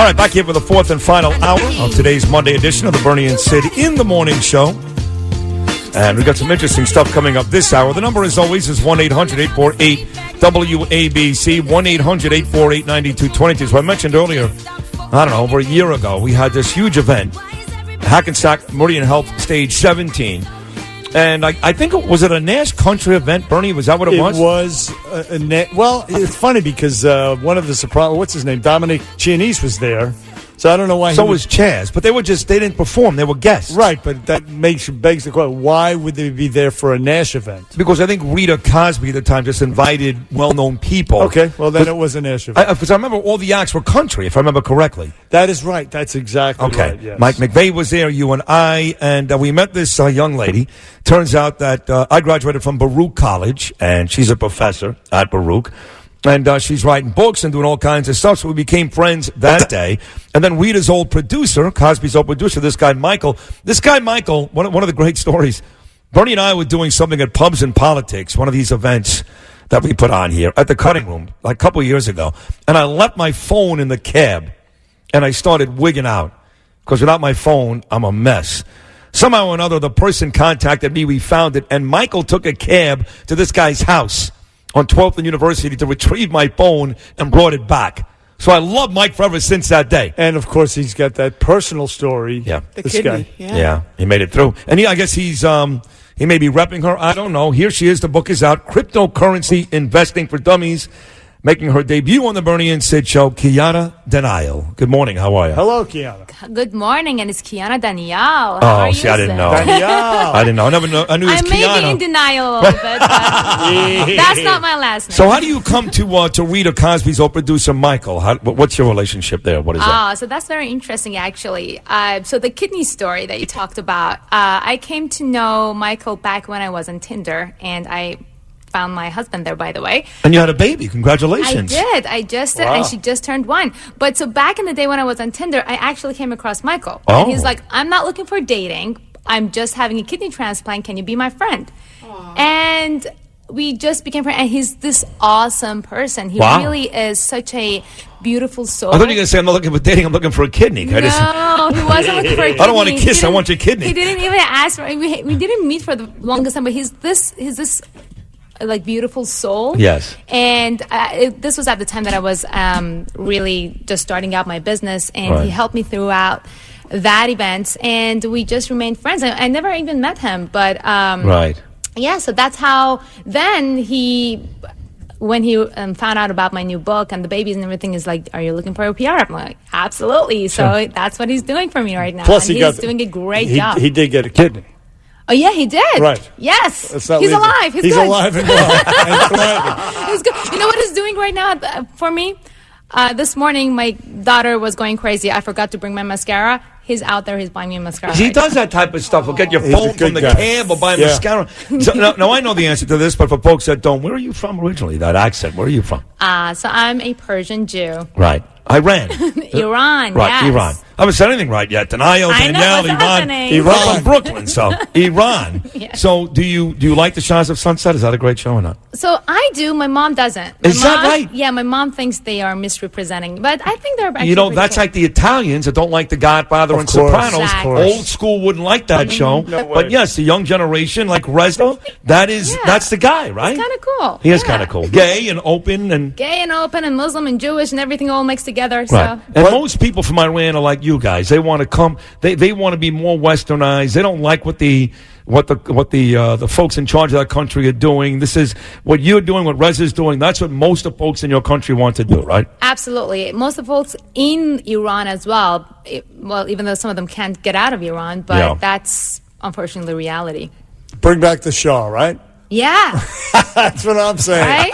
All right, back here for the fourth and final hour of today's Monday edition of the Bernie and Sid in the Morning Show. And we've got some interesting stuff coming up this hour. The number, as always, is 1-800-848-WABC, 1-800-848-9222. So I mentioned earlier, I don't know, over a year ago, we had this huge event, Hackensack Meridian Health Stage 17. And I think, was it a Nash Country event, Bernie? Was that what it was? It was. Well, it's funny because one of the sopranos, what's his name, Dominic Chianese was there. So I don't know why. So was Chaz, but they didn't perform. They were guests. Right, but that begs the question, why would they be there for a Nash event? Because I think Rita Cosby at the time just invited well-known people. Okay, well then it was a Nash event. Because I remember all the acts were country, if I remember correctly. That is right. That's exactly right, yes. Mike McVeigh was there, you and I, and we met this young lady. Turns out that I graduated from Baruch College, and she's a professor at Baruch. And she's writing books and doing all kinds of stuff. So we became friends that day. And then Rita's old producer, Cosby's old producer, this guy, Michael, one of the great stories. Bernie and I were doing something at Pubs and Politics, one of these events that we put on here at the Cutting Room like a couple of years ago. And I left my phone in the cab and I started wigging out because without my phone, I'm a mess. Somehow or another, the person contacted me. We found it. And Michael took a cab to this guy's house on 12th and University to retrieve my phone and brought it back. So I love Mike forever since that day. And, of course, he's got that personal story. Yeah. The kidney. Yeah, he made it through. And I guess he may be repping her. I don't know. Here she is. The book is out. Cryptocurrency Investing for Dummies. Making her debut on the Bernie and Sid Show, Kiana Danial. Good morning. How are you? Hello, Kiana. Good morning, and it's Kiana Danial. How are you, I didn't know. Daniel. I didn't know. I never know. I knew it was I may Kiana. be in denial a little bit, but that's not my last name. So how do you come to Rita Cosby's old producer, Michael? What's your relationship there? What is that? So that's very interesting, actually. So the kidney story that you talked about, I came to know Michael back when I was on Tinder, and I found my husband there, by the way. And you had a baby. Congratulations. I did. I just did, and she just turned 1. But so back in the day when I was on Tinder, I actually came across Michael. Oh. And he's like, I'm not looking for dating. I'm just having a kidney transplant. Can you be my friend? Aww. And we just became friends. And he's this awesome person. He really is such a beautiful soul. I thought you were going to say, I'm not looking for dating. I'm looking for a kidney. No, he wasn't looking for a kidney. I don't want a kiss. I want your kidney. He didn't even ask for it. We didn't meet for the longest time, but he's this like beautiful soul. Yes. And this was at the time that I was really just starting out my business, and he helped me throughout that event, and we just remained friends. I never even met him, but yeah, so that's how then when he found out about my new book and the babies and everything, is like, are you looking for a PR? I'm like, absolutely. So that's what he's doing for me right now. Plus, and he's doing a great job. He did get a kidney. Oh, yeah, he did. Right. Yes. He's legal. alive. He's good. Alive and well. And thriving. He's good. You know what he's doing right now for me? This morning, my daughter was going crazy. I forgot to bring my mascara. He's out there. He's buying me a mascara. He does that type of stuff. He'll get your phone from the cab or buy mascara. So, now, I know the answer to this, but for folks that don't, where are you from originally, that accent? Where are you from? So I'm a Persian Jew. Right. Iran. Iran, right, yes. Iran. I haven't said anything right yet. Danial, Iran. I'm from Brooklyn, so Iran. Yes. So do you like the Shahs of Sunset? Is that a great show or not? So I do. My mom doesn't. Is that right? Yeah, my mom thinks they are misrepresenting, but I think they're actually that's cool. like the Italians that don't like The Godfather and Sopranos. Exactly. Old school wouldn't like that show. But yes, the young generation, like Reza, that's the guy, right? He's kind of cool. He is kind of cool. Gay and open and Muslim and Jewish and everything all mixed together. Right. So. And most people from Iran are like you guys. They want to come. They want to be more westernized. They don't like what the folks in charge of that country are doing. This is what you're doing, what Reza's doing. That's what most of the folks in your country want to do, right? Absolutely. Most of the folks in Iran as well. Even though some of them can't get out of Iran, but that's unfortunately the reality. Bring back the Shah, right? Yeah. That's what I'm saying. Right?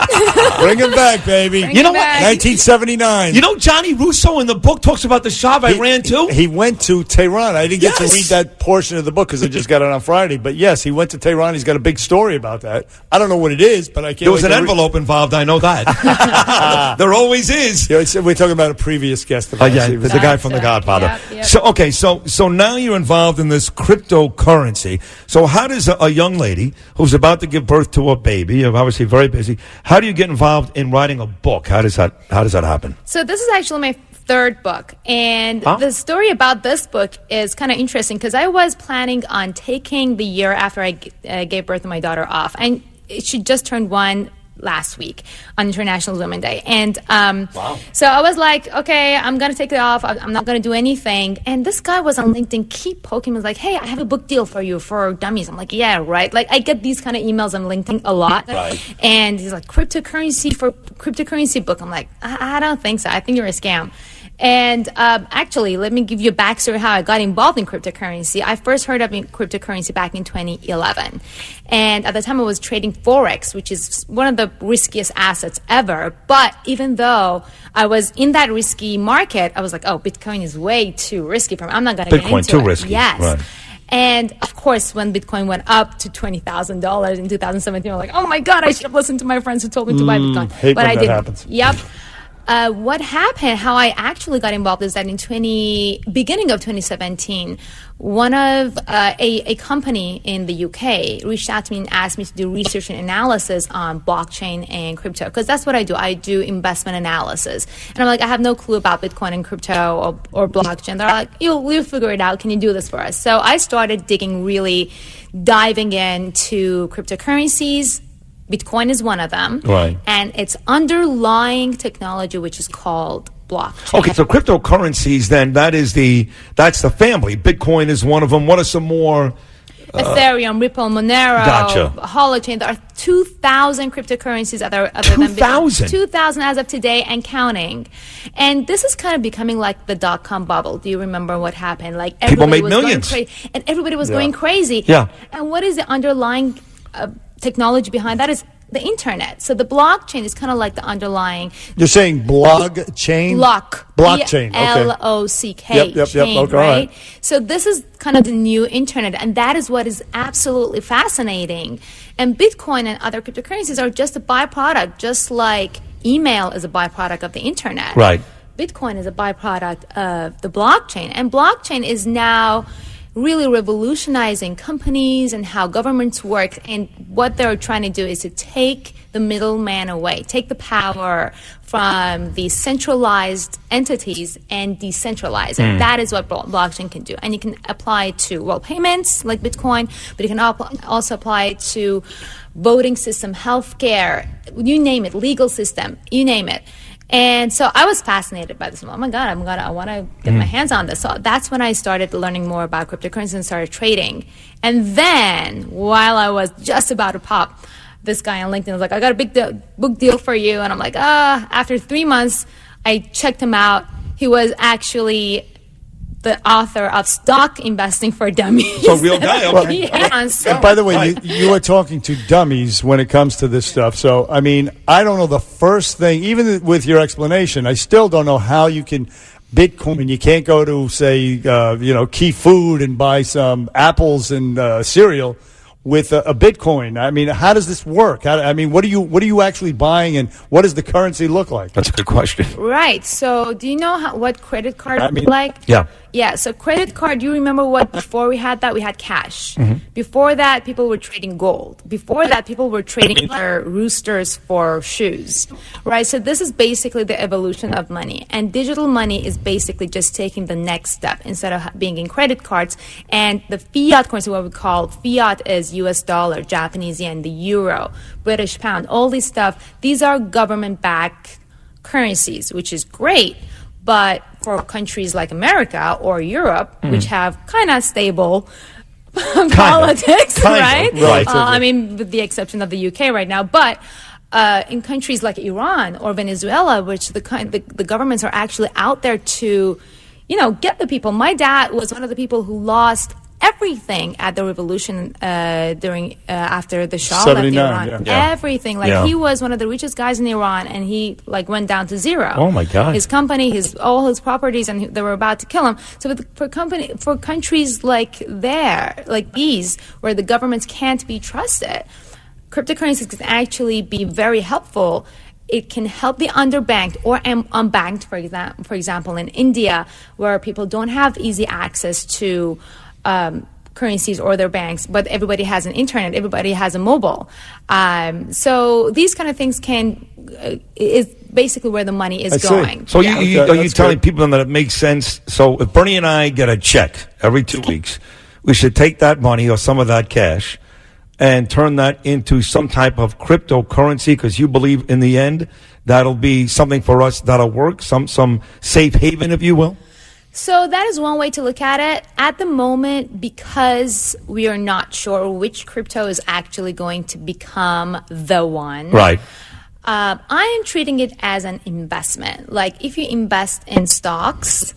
Bring him back, baby. You know what? 1979. You know, Johnny Russo in the book talks about the Shah of Iran, too? He went to Tehran. I didn't get to read that portion of the book because I just got it on Friday. But, yes, he went to Tehran. He's got a big story about that. I don't know what it is, but I can't. There was an envelope involved. I know that. There always is. Yeah, we're talking about a previous guest. The guy from The Godfather. Yep. So now you're involved in this cryptocurrency. So how does a young lady who's about to give birth to a baby, you're obviously very busy, how do you get involved in writing a book? How does that happen? So this is actually my third book. And the story about this book is kind of interesting because I was planning on taking the year after I gave birth to my daughter off. And she just turned 1 last week on International Women's Day. And so I was like, okay, I'm going to take it off. I'm not going to do anything. And this guy was on LinkedIn, keep poking me, was like, hey, I have a book deal for you for dummies. I'm like, yeah, right. Like I get these kind of emails on LinkedIn a lot. Right. And he's like, cryptocurrency book. I'm like, I don't think so. I think you're a scam. And actually, let me give you a backstory how I got involved in cryptocurrency. I first heard of cryptocurrency back in 2011. And at the time, I was trading Forex, which is one of the riskiest assets ever. But even though I was in that risky market, I was like, oh, Bitcoin is way too risky for me. I'm not going to get into it. Bitcoin, too risky. Yes. Right. And of course, when Bitcoin went up to $20,000 in 2017, I was like, oh my God, I should have listened to my friends who told me to buy Bitcoin. Hate But when I that didn't. happens. Yep. What happened, how I actually got involved is that in beginning of 2017, one of a company in the UK reached out to me and asked me to do research and analysis on blockchain and crypto, because that's what I do. I do investment analysis. And I'm like, I have no clue about Bitcoin and crypto or blockchain. They're like, we'll figure it out. Can you do this for us? So I started diving into cryptocurrencies. Bitcoin is one of them, right? And its underlying technology, which is called blockchain. Okay, so cryptocurrencies, then that's the family. Bitcoin is one of them. What are some more? Ethereum, Ripple, Monero, Gotcha. Holochain. There are 2,000 cryptocurrencies other than 2,000? 2,000 as of today and counting. And this is kind of becoming like the dot-com bubble. Do you remember what happened? Like people made millions. And everybody was going crazy. Yeah. And what is the underlying technology behind that is the internet. So the blockchain is kind of like the underlying. You're saying blockchain? Blockchain. Okay. L-O-C-K. Yep. Chain, Okay, right? So this is kind of the new internet, and that is what is absolutely fascinating. And Bitcoin and other cryptocurrencies are just a byproduct, just like email is a byproduct of the internet. Right. Bitcoin is a byproduct of the blockchain, and blockchain is now really revolutionizing companies and how governments work. And what they're trying to do is to take the middleman away, take the power from the centralized entities and decentralize it. That is what blockchain can do. And you can apply it to payments like Bitcoin, but you can also apply it to voting system, healthcare, you name it, legal system, you name it. And so I was fascinated by this. Oh my God, I want to get my hands on this. So that's when I started learning more about cryptocurrency and started trading. And then, while I was just about to pop, this guy on LinkedIn was like, I got a book deal for you. And I'm like, after 3 months, I checked him out. He was actually the author of Stock Investing for Dummies. So real guy, okay. And by the way, you are talking to dummies when it comes to this stuff. So, I mean, I don't know the first thing, even with your explanation, I still don't know how you can Bitcoin. You can't go to, say, Key Food and buy some apples and cereal with a Bitcoin. I mean, how does this work? What are you actually buying, and what does the currency look like? That's a good question. Right. So, do you know what credit card look like? Yeah. Yeah. So, credit card. Do you remember what before we had that? We had cash. Before that, people were trading gold. Before that, people were trading their roosters for shoes. Right. So, this is basically the evolution of money, and digital money is basically just taking the next step instead of being in credit cards. And the fiat currency, what we call fiat, is US dollar, Japanese yen, the euro, British pound, all these stuff. These are government-backed currencies, which is great. But for countries like America or Europe, which have kind of stable politics, right? Right. I mean, with the exception of the UK right now. But in countries like Iran or Venezuela, which the governments are actually out there to, get the people. My dad was one of the people who lost everything at the revolution after the Shah left Iran. Yeah. Everything. He was one of the richest guys in Iran, and he went down to zero. Oh my God. His company, all his properties, and they were about to kill him. So for countries like these, where the governments can't be trusted, cryptocurrencies can actually be very helpful. It can help the underbanked or unbanked, for example, in India, where people don't have easy access to currencies or their banks, but everybody has an internet, everybody has a mobile. So these kind of things basically where the money is I see. going. So Yeah. are you That's telling good. people that it makes sense? So if Bernie and I get a check every 2 weeks, we should take that money or some of that cash and turn that into some type of cryptocurrency because you believe in the end that'll be something for us that'll work, some safe haven, if you will? So that is one way to look at it. At the moment, because we are not sure which crypto is actually going to become the one. Right. I am treating it as an investment. Like if you invest in stocks,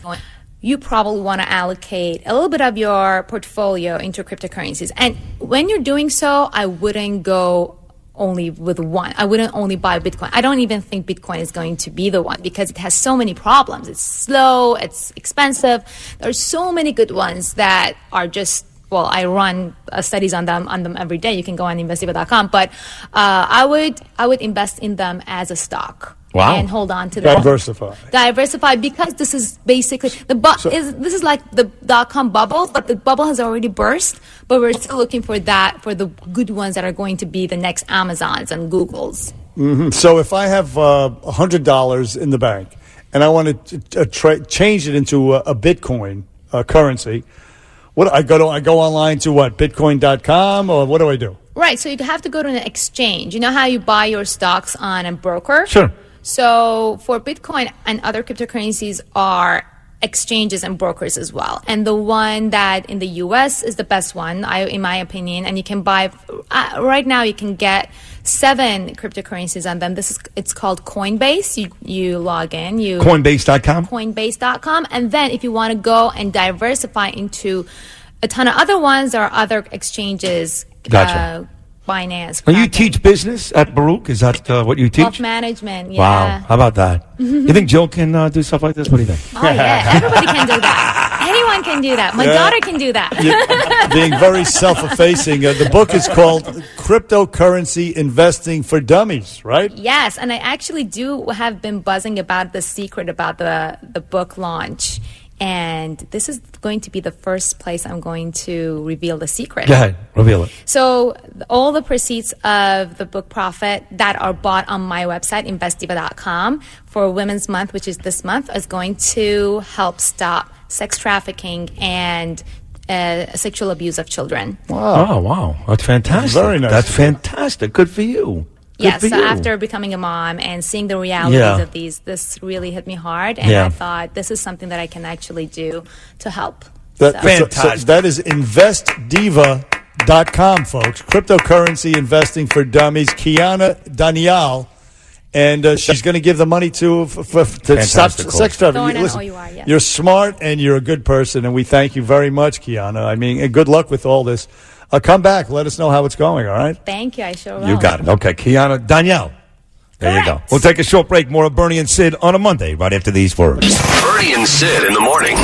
you probably want to allocate a little bit of your portfolio into cryptocurrencies. And when you're doing so, I wouldn't go only with one. I wouldn't only buy Bitcoin. I don't even think Bitcoin is going to be the one because it has so many problems. It's slow, it's expensive. There's so many good ones that are just, well, I run studies on them every day. You can go on investiva.com, but I would invest in them as a stock. Wow. And hold on to them. Diversify because this is basically this is like the .com bubble, but the bubble has already burst. But we're still looking for the good ones that are going to be the next Amazons and Googles. Mm-hmm. So if I have $100 in the bank and I want to change it into a Bitcoin currency, what I go online to what, Bitcoin.com, or what do I do? Right. So you have to go to an exchange. You know how you buy your stocks on a broker? Sure. So for Bitcoin and other cryptocurrencies are exchanges and brokers as well. And the one that in the US is the best one, in my opinion. And you can buy, right now you can get 7 cryptocurrencies on them. It's called Coinbase. You log in. Coinbase.com? Coinbase.com. And then if you want to go and diversify into a ton of other ones, there are other exchanges. Gotcha. Finance. And you teach business at Baruch? Is that what you teach? Wealth management, yeah. Wow. How about that? You think Jill can do stuff like this? What do you think? Oh, yeah. Everybody can do that. Anyone can do that. My daughter can do that. Being very self-effacing. The book is called Cryptocurrency Investing for Dummies, right? Yes, and I actually have been buzzing about the secret about the book launch. And this is going to be the first place I'm going to reveal the secret. Go ahead, reveal it. So all the proceeds of the book profit that are bought on my website, investiva.com, for Women's Month, which is this month, is going to help stop sex trafficking and sexual abuse of children. Wow. Oh, wow. That's fantastic. Very nice. That's fantastic. Good for you. Yes, so after becoming a mom and seeing the realities of these, this really hit me hard, and I thought this is something that I can actually do to help. Fantastic. So that is investdiva.com, folks. Cryptocurrency investing for dummies. Kiana Danial, and she's going to give the money to stop sex trafficking. Listen, you're smart and you're a good person, and we thank you very much, Kiana. I mean, and good luck with all this. Come back. Let us know how it's going, all right? Thank you. I sure will. You got it. Okay, Kiana Danial. There you go. We'll take a short break. More of Bernie and Sid on a Monday right after these words. Bernie and Sid in the morning.